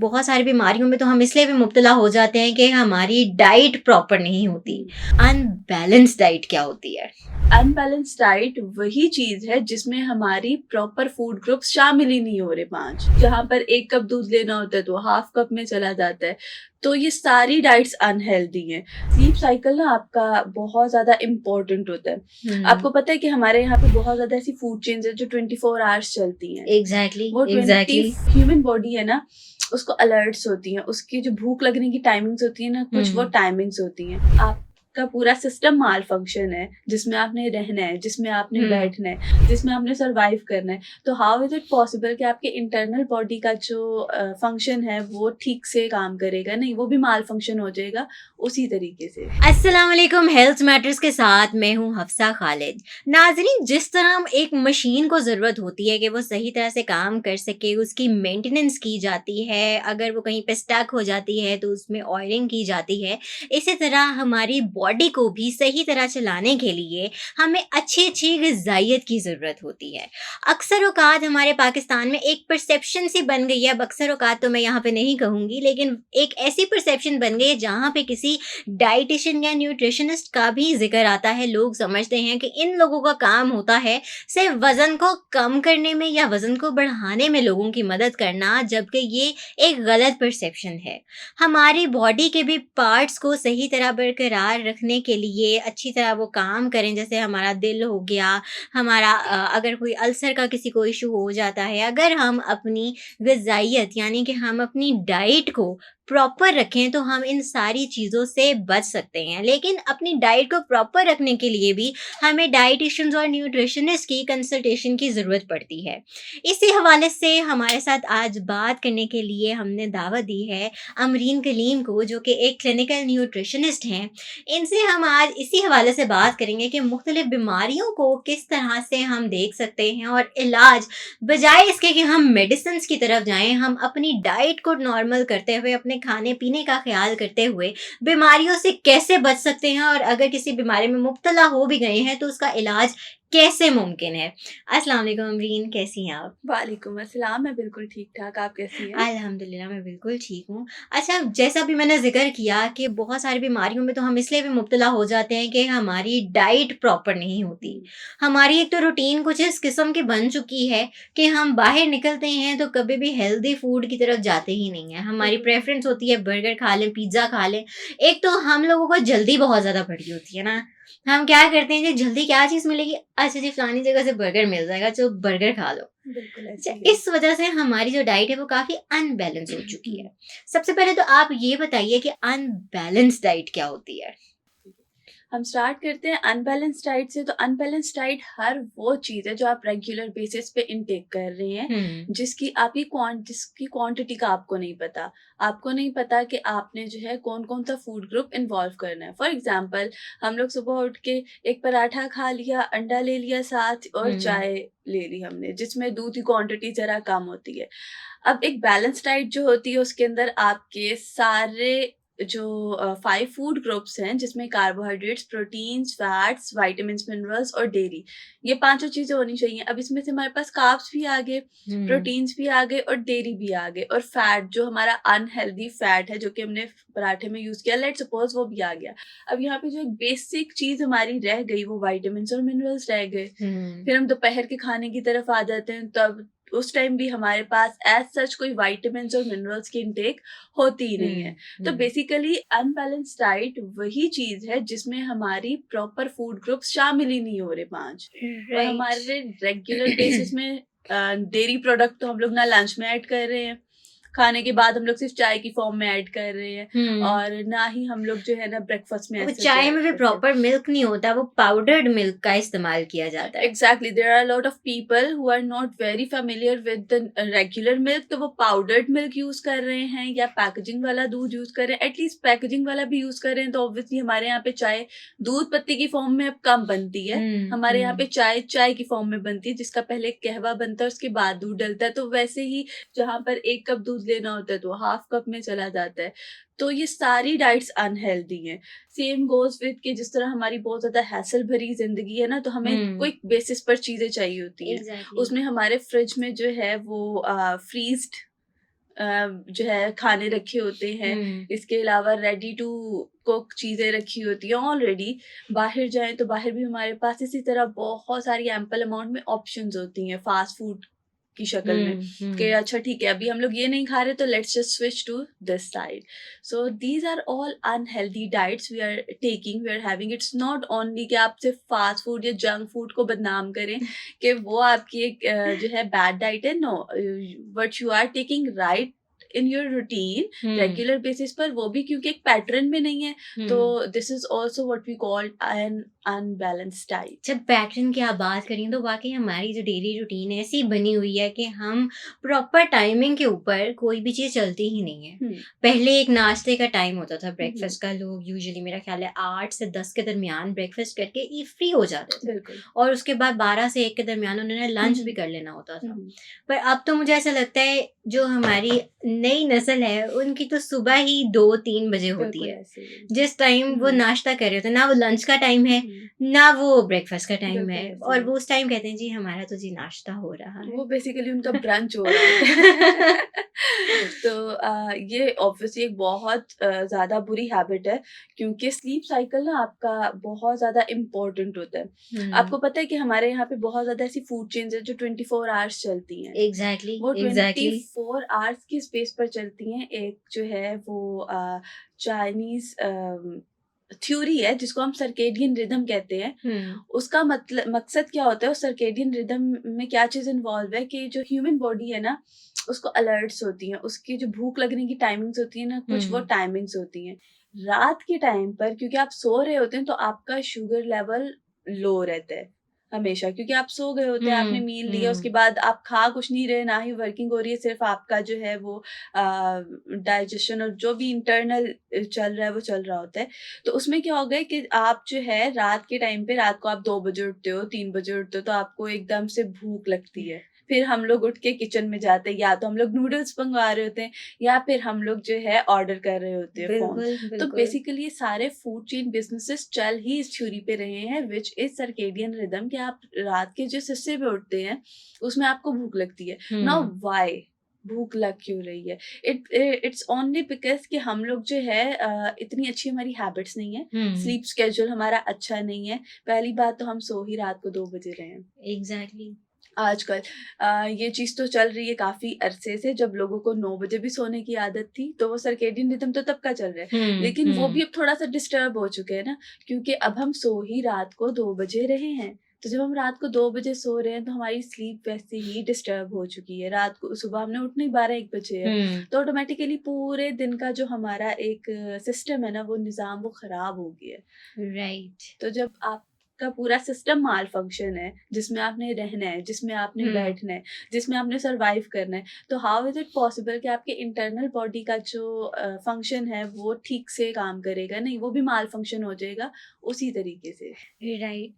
बहुत सारी बीमारियों में तो हम इसलिए भी मुब्तला हो जाते हैं कि हमारी डाइट प्रॉपर नहीं होती। अनबैलेंस डाइट क्या होती है? अनबैलेंस डाइट वही चीज है जिसमें हमारी प्रॉपर फूड ग्रुप्स शामिल ही नहीं हो रहे। पांच, जहां पर 1 कप दूध लेना होता है तो हाफ कप में चला जाता है। तो ये सारी डाइट्स अनहेल्दी हैं। स्लीप साइकिल ना आपका बहुत ज्यादा इम्पोर्टेंट होता है। हुँ। आपको पता है कि हमारे यहाँ पे बहुत ज्यादा ऐसी फूड चेन्स है जो 24 आवर्स चलती हैं। एग्ज़ैक्टली, वो 20 एग्ज़ैक्टली। ह्यूमन बॉडी है ना, उसको अलर्ट्स होती हैं, उसकी जो भूख लगने की टाइमिंग्स होती है ना, कुछ वो हुँ। टाइमिंग्स होती हैं। आपका पूरा सिस्टम माल फंक्शन है, जिसमें आपने रहना है, जिसमें आपने हुँ। बैठना है, जिसमें आपने सर्वाइव करना है। तो हाउ इज इट पॉसिबल कि आपके इंटरनल बॉडी का जो फंक्शन है वो ठीक से काम करेगा? नहीं, वो भी माल फंक्शन हो जाएगा उसी तरीके से। अस्सलाम वालेकुम, हेल्थ मैटर्स के साथ मैं हूँ हफ्सा खालिद। नाज़रीन, जिस तरह हम एक मशीन को ज़रूरत होती है कि वो सही तरह से काम कर सके, उसकी मेंटेनेंस की जाती है, अगर वो कहीं पे स्टक हो जाती है तो उसमें ऑयलिंग की जाती है। इसी तरह हमारी बॉडी को भी सही तरह चलाने के लिए हमें अच्छी-अच्छी ग़िज़ाइयत की ज़रूरत होती है। अक्सर औक़ात हमारे पाकिस्तान में एक परसेप्शन सी बन गई है, अब अक्सर औक़ात तो मैं यहाँ पे नहीं कहूँगी, लेकिन एक ऐसी परसेप्शन बन गई है जहाँ पे किसी डाइटिशियन या न्यूट्रिशनिस्ट का भी ज़िक्र आता है। लोग समझते हैं कि इन लोगों का काम होता है सिर्फ़ वज़न को कम करने में या वज़न को बढ़ाने में लोगों की मदद करना, जबकि ये एक गलत परसेप्शन है। हमारी बॉडी के भी पार्ट्स को सही तरह बरकरार रखने के लिए अच्छी तरह वो काम करें, जैसे हमारा दिल हो गया, हमारा अगर कोई अल्सर का किसी को इश्यू हो जाता है, अगर हम अपनी ग़िज़ाइयत यानी कि हम अपनी डाइट को प्रॉपर रखें तो हम इन सारी चीज़ों से बच सकते हैं। लेकिन अपनी डाइट को प्रॉपर रखने के लिए भी हमें डाइटिशियंस और न्यूट्रिशनिस्ट की कंसल्टेशन की ज़रूरत पड़ती है। इसी हवाले से हमारे साथ आज बात करने के लिए हमने दावत दी है अमरीन कलीम को, जो कि एक क्लिनिकल न्यूट्रिशनिस्ट हैं। इनसे हम आज इसी हवाले से बात करेंगे कि मुख्तलिफ बीमारियों को किस तरह से हम देख सकते हैं और इलाज बजाय इसके कि हम मेडिसिन्स की तरफ जाएँ, हम अपनी डाइट को नॉर्मल करते हुए, अपने खाने-पीने का ख़्याल करते हुए बीमारियों से कैसे बच सकते हैं और अगर किसी बीमारी में मुब्तला हो भी गए हैं तो उसका इलाज कैसे मुमकिन है? अस्सलाम वालेकुम अमरीन, कैसी हैं आप? वालेकुम अस्सलाम, मैं बिल्कुल ठीक-ठाक, आप कैसी हैं? अल्हम्दुलिल्लाह, मैं बिल्कुल ठीक हूँ। अच्छा, जैसा अभी मैंने ज़िक्र किया कि बहुत सारी बीमारियों में तो हम इसलिए भी मुब्तला हो जाते हैं कि हमारी डाइट प्रॉपर नहीं होती। हमारी एक तो रूटीन कुछ इस किस्म की बन चुकी है कि हम बाहर निकलते हैं तो कभी भी हेल्दी फूड की तरफ जाते ही नहीं हैं। हमारी बिल्कुल। प्रेफ़रेंस होती है बर्गर खा लें, पिज़्ज़ा खा लें। एक तो हम लोगों को जल्दी बहुत ज़्यादा पड़ी होती है ना, हम क्या करते हैं कि जल्दी क्या चीज़ मिलेगी? अच्छा जी, फलानी जगह से बर्गर मिल जाएगा, चलो बर्गर खा लो। बिल्कुल अच्छा, ऐसे ही है। इस वजह से हमारी जो डाइट है वो काफ़ी अनबैलेंस हो चुकी हुँ। है। सबसे पहले तो आप ये बताइए कि अनबैलेंस डाइट क्या होती है? हम स्टार्ट करते हैं अनबैलेंस डाइट से। तो अनबैलेंस डाइट हर वो चीज़ है जो आप रेगुलर बेसिस पे इनटेक कर रहे हैं, हुँ। जिसकी क्वांटिटी का आपको नहीं पता। आपको नहीं पता कि आपने जो है कौन-कौन सा फूड ग्रुप इन्वॉल्व करना है। फॉर एग्ज़ाम्पल, हम लोग सुबह उठ के एक पराठा खा लिया, अंडा ले लिया साथ और हुँ। चाय ले ली हमने, जिसमें दूध की क्वांटिटी ज़रा कम होती है। अब एक बैलेंस डाइट जो होती है उसके अंदर आपके सारे जो 5 फूड ग्रुप्स हैं, जिसमें carbohydrates, proteins, fats, vitamins, minerals और डेयरी, ये पाँचों चीज़ें होनी चाहिए। अब इसमें से हमारे पास कार्ब्स भी आ गए, हुँ। प्रोटीन्स भी आ गए और डेयरी भी आ गए, और फैट जो हमारा अनहेल्दी फैट है जो कि हमने पराठे में यूज़ किया, लेट्स सपोज़ वो भी आ गया। अब यहाँ पे जो एक बेसिक चीज़ हमारी रह गई वो विटामिन्स और मिनरल्स रह गए। हुँ। फिर हम दोपहर के खाने की तरफ आ जाते हैं, तब उस टाइम भी हमारे पास एज़ सच कोई विटामिन्स और मिनरल्स की इनटेक होती ही नहीं है। हुँ। तो हुँ। बेसिकली अनबैलेंस्ड डाइट वही चीज़ है जिसमें हमारी प्रॉपर फूड ग्रुप्स शामिल ही नहीं हो रहे 5। और राइट। हमारे रेगुलर बेसिस में डेयरी प्रोडक्ट तो हम लोग ना लंच में ऐड कर रहे हैं, खाने के बाद हम लोग सिर्फ चाय की फॉर्म में ऐड कर रहे हैं, हुँ। और ना ही हम लोग जो है ना ब्रेकफास्ट में वो ऐसा चाय ऐड में भी करते हैं। प्रॉपर मिल्क नहीं होता, वो पाउडर्ड मिल्क का इस्तेमाल किया जाता है। Exactly, there are lot of people who are not very familiar with the regular milk, तो वो पाउडर्ड मिल्क यूज कर रहे हैं या पैकेजिंग वाला दूध यूज कर रहे हैं। एटलीस्ट पैकेजिंग वाला भी यूज कर रहे हैं तो ऑब्वियसली हमारे यहाँ पे चाय दूध पत्ती की फॉर्म में अब कम बनती है। हुँ। हमारे यहाँ पे हुँ। चाय चाय की फॉर्म में बनती है, जिसका पहले कहवा बनता है, उसके बाद दूध डलता है। तो वैसे ही जहाँ पर 1 कप दूध लेना होता है तो हाफ कप में चला जाता है। तो ये सारी डाइट्स अनहेल्दी हैं। सेम गोज़ विथ कि जिस तरह हमारी बहुत ज़्यादा हैसल भरी ज़िंदगी है ना, तो हमें हुँ। क्विक बेसिस पर चीज़ें चाहिए होती हैं। एग्ज़ैक्टली। उसमें हमारे फ्रिज में जो है वो फ्रीज़्ड जो है खाने रखे होते हैं। हुँ, इसके अलावा रेडी टू कुक चीज़ें रखी होती हैं ऑलरेडी। बाहर जाएँ तो बाहर भी हमारे पास इसी तरह बहुत सारी एम्पल अमाउंट में ऑप्शंस होती हैं फ़ास्ट फूड की शक्ल में, हुँ, कि हुँ। अच्छा ठीक है अभी हम लोग ये नहीं खा रहे तो let's just switch to this side. So these are all unhealthy diets we are taking, we are having. It's not only कि आप सिर्फ़ फ़ास्ट फूड या जंक फूड को बदनाम करें कि वो आपकी एक जो है बैड डाइट है। No, what you are taking right in your routine हुँ, रेगुलर बेसिस पर, वो भी क्योंकि एक पैटर्न में नहीं है, तो हुँ। This is also what we called an unbalanced diet. जब पैटर्न की आप बात करें तो वाक़ई हमारी जो डेली रूटीन है ऐसी बनी हुई है कि हम प्रॉपर टाइमिंग के ऊपर कोई भी चीज़ चलती ही नहीं है। हम्म। पहले एक नाश्ते का टाइम होता था हम्म। ब्रेकफ़ास्ट का, लोग यूजुअली मेरा ख़्याल है 8 से 10 के दरमियान ब्रेकफ़ास्ट करके फ्री हो जाते थे बिल्कुल। और उसके बाद 12 से 1 के दरमियान उन्होंने लंच भी हम्म। कर लेना होता था। हम्म। पर अब तो मुझे ऐसा लगता है जो हमारी नई नस्ल है उनकी तो सुबह ही 2-3 बजे होती बिल्कुल है। ऐसे ही है। जिस टाइम वो हम्म। नाश्ता कर रहे होते हैं, ना वो लंच का टाइम है हम्म। ना वो ब्रेकफ़ास्ट का टाइम है बिल्कुल ऐसे ही और है। वो उस टाइम कहते हैं जी हमारा तो जी नाश्ता हो रहा है। वो बेसिकली उनका ब्रंच हो रहा होता है। तो ये ऑब्वियसली एक बहुत ज़्यादा बुरी हैबिट है, क्योंकि स्लीप साइकिल ना आपका बहुत ज़्यादा इम्पोर्टेंट होता है। हुँ, आपको पता है कि हमारे यहाँ पे बहुत ज़्यादा ऐसी फूड चेन्स हैं जो 24 आवर्स चलती हैं। एग्ज़ैक्टली, वो एग्ज़ैक्टली। 24 आवर्स की स्पेस पर चलती हैं। एक जो है वो चाइनीज़ थ्योरी है जिसको हम सर्केडियन रिदम कहते हैं। हुँ, उसका मकसद क्या होता है, उस सर्केडियन रिदम में क्या चीज़ इन्वॉल्व है कि जो ह्यूमन बॉडी है ना, उसको अलर्ट्स होती हैं, उसकी जो भूख लगने की टाइमिंग्स होती हैं ना, कुछ वो हुँ, टाइमिंग्स होती हैं। रात के टाइम पर क्योंकि आप सो रहे होते हैं तो आपका शुगर लेवल लो रहता है हमेशा, क्योंकि आप सो गए होते हैं, आपने हुँ, मील लिया, उसके हुँ, बाद आप खा कुछ नहीं रहे, ना ही वर्किंग हो रही है, सिर्फ़ आपका जो है वो डाइजेशन और जो भी इंटरनल चल रहा है वो चल रहा होता है। तो उसमें क्या होगा कि आप जो है रात के टाइम पे, रात को आप 2 बजे उठते हो, 3 बजे उठते हो, तो आपको एकदम से भूख लगती है। फिर हम लोग उठ के किचन में जाते हैं, या तो हम लोग नूडल्स मंगवा रहे होते हैं या फिर हम लोग जो है ऑर्डर कर रहे होते हैं फ़ोन। बिल्कुल, तो बिल्कुल। बेसिकली ये सारे फूड चेन बिज़नेसेस चल ही इस थ्योरी पे रहे हैं, व्हिच इज़ सर्केडियन रिदम, कि आप रात के जिस हिस्से पे उठते हैं, उसमें आपको भूख लगती है। Now hmm, why? भूख लग क्यों रही है? इट्स ओनली बिकॉज़ कि हम लोग जो है इतनी अच्छी हमारी हैबिट्स नहीं है, हुँ, स्लीप शेड्यूल हमारा अच्छा नहीं है। पहली बात तो हम सो ही रात को 2 बजे रहे हैं। एग्ज़ैक्टली। आजकल ये चीज़ तो चल रही है काफ़ी अरसे से, जब लोगों को 9 बजे भी सोने की आदत थी, तो वो सर्केडियन रिदम तो तब का चल रहा है। हुँ, लेकिन वो हुँ, भी अब थोड़ा-सा डिस्टर्ब हो चुके हैं ना, क्योंकि अब हम सो ही रात को 2 बजे रहे हैं। तो जब हम रात को 2 बजे सो रहे हैं, तो हमारी स्लीप वैसे ही डिस्टर्ब हो चुकी है। रात को सुबह हमने उठना ही 12-1 बजे है, हुँ, तो ऑटोमैटिकली पूरे दिन का जो हमारा एक सिस्टम है ना, वो निज़ाम वो ख़राब हो गया है। राइट। तो जब आपका पूरा सिस्टम माल फंक्शन है, जिसमें आपने रहना है, जिसमें आपने हुँ, बैठना है, जिसमें आपने सर्वाइव करना है, तो हाउ इज़ इट पॉसिबल कि आपके इंटरनल बॉडी का जो फंक्शन है वो ठीक से काम करेगा? नहीं, वो भी माल फंक्शन हो जाएगा उसी तरीके से। राइट।